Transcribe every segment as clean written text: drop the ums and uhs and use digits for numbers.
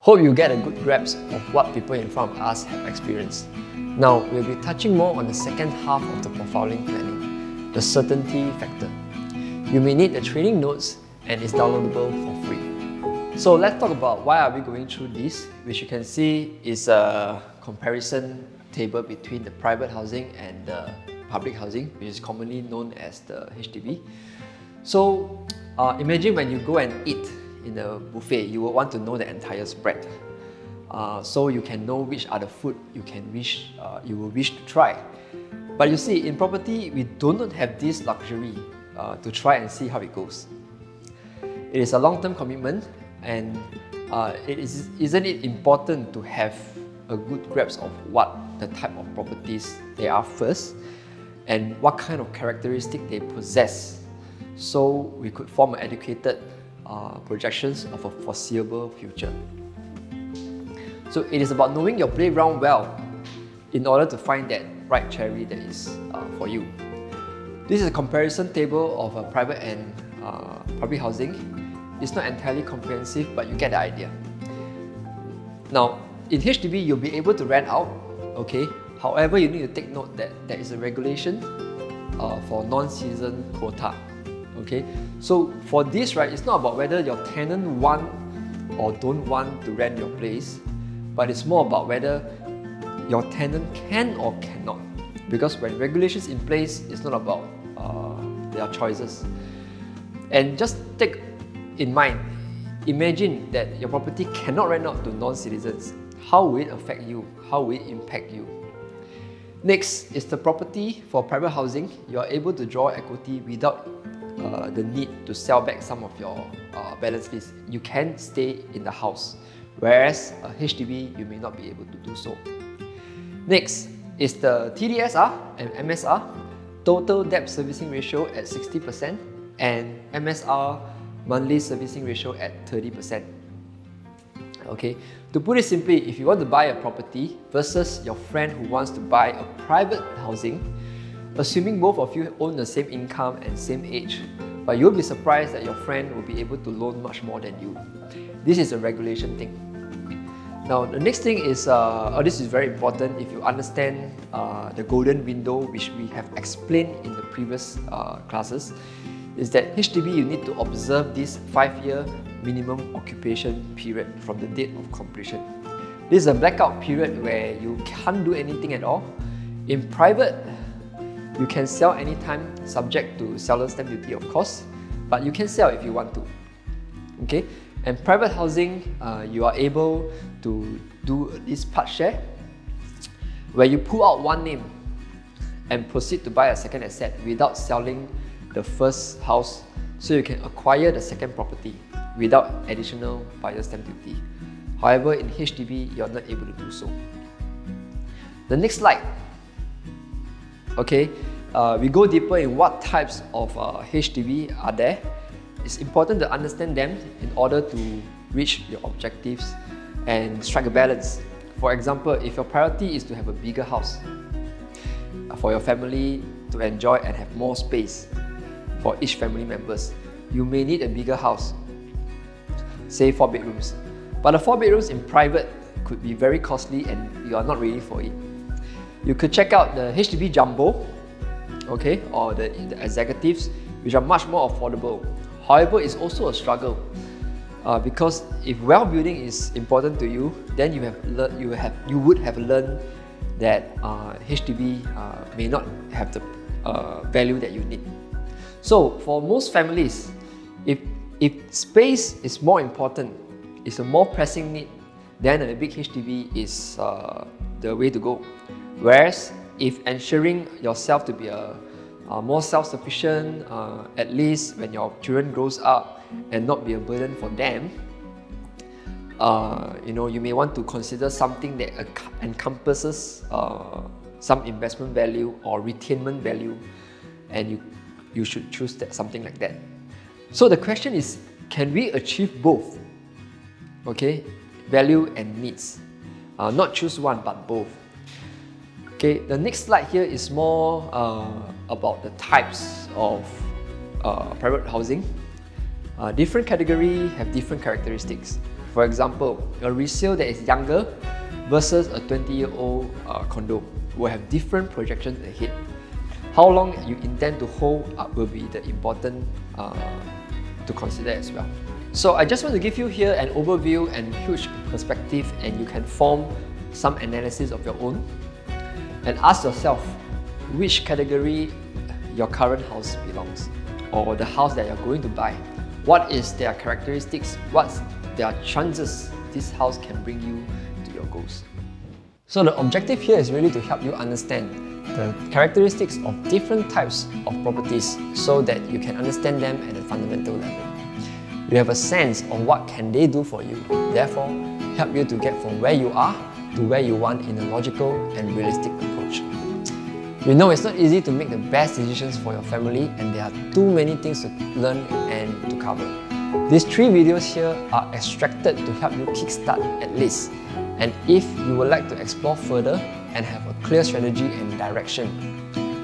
Hope you get a good grasp of what people in front of us have experienced. Now, we'll be touching more on the second half of the profiling planning, the certainty factor. You may need the training notes and it's downloadable for free. So let's talk about why are we going through this, which you can see is a comparison table between the private housing and the public housing, which is commonly known as the HDB. So imagine when you go and eat in a buffet, you will want to know the entire spread. So you can know which are the food you will wish to try. But you see, in property, we do not have this luxury to try and see how it goes. It is a long-term commitment, and isn't it important to have a good grasp of what the type of properties they are first, and what kind of characteristic they possess, so we could form an educated projections of a foreseeable future. So it is about knowing your playground well in order to find that right cherry that is for you. This is a comparison table of private and public housing. It's not entirely comprehensive, but you get the idea. Now, in HDB, you'll be able to rent out, okay? However, you need to take note that there is a regulation for non-season quota, okay? So for this, right, it's not about whether your tenant want or don't want to rent your place, but it's more about whether your tenant can or cannot. Because when regulations in place, it's not about their choices. And just take in mind, imagine that your property cannot rent out to non-citizens. How will it affect you? How will it impact you? Next is the property. For private housing, you are able to draw equity without the need to sell back some of your balance fees. You can stay in the house, whereas a HDB, you may not be able to do so. Next is the TDSR and MSR, total debt servicing ratio at 60%, and MSR, monthly servicing ratio at 30%. Okay, to put it simply, if you want to buy a property versus your friend who wants to buy a private housing, assuming both of you own the same income and same age, but you'll be surprised that your friend will be able to loan much more than you. This is a regulation thing. Now, the next thing is, this is very important if you understand the golden window, which we have explained in the previous classes, is that HDB, you need to observe this 5-year minimum occupation period from the date of completion. This is a blackout period where you can't do anything at all. In private, you can sell anytime, subject to seller's stamp duty, of course, but you can sell if you want to. Okay? And private housing, you are able to do this part share, where you pull out one name and proceed to buy a second asset without selling the first house, so you can acquire the second property without additional buyer's stamp duty. However, in HDB, you're not able to do so. The next slide. Okay, we go deeper in what types of HDB are there. It's important to understand them in order to reach your objectives and strike a balance. For example, if your priority is to have a bigger house for your family to enjoy and have more space for each family members, you may need a bigger house, say 4 bedrooms. But the 4 bedrooms in private could be very costly and you are not ready for it. You could check out the HDB Jumbo, okay, or the executives, which are much more affordable. However, it's also a struggle because if well building is important to you, then you would have learned that HDB may not have the value that you need. So for most families, if space is more important, it's a more pressing need, then a big HDB is the way to go. Whereas if ensuring yourself to be more self-sufficient, at least when your children grows up, and not be a burden for them, you may want to consider something that encompasses some investment value or retainment value, and you should choose something like that. So the question is, can we achieve both? Okay, value and needs. Not choose one, but both. Okay, the next slide here is more about the types of private housing. Different categories have different characteristics. For For example, a resale that is younger versus a 20-year-old condo will have different projections ahead. How long you intend to hold will be the important to consider as well. So I just want to give you here an overview and huge perspective, and you can form some analysis of your own and ask yourself which category your current house belongs, or the house that you're going to buy. What is their characteristics? What's their chances this house can bring you to your goals? So the objective here is really to help you understand the characteristics of different types of properties so that you can understand them at a fundamental level. You have a sense of what can they do for you, therefore help you to get from where you are to where you want in a logical and realistic approach. We know it's not easy to make the best decisions for your family, and there are too many things to learn and to cover. These 3 videos here are extracted to help you kickstart at least. And if you would like to explore further and have a clear strategy and direction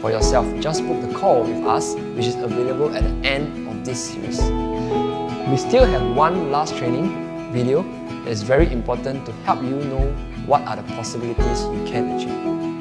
for yourself, just book the call with us, which is available at the end of this series. We still have one last training video that is very important to help you know what are the possibilities you can achieve.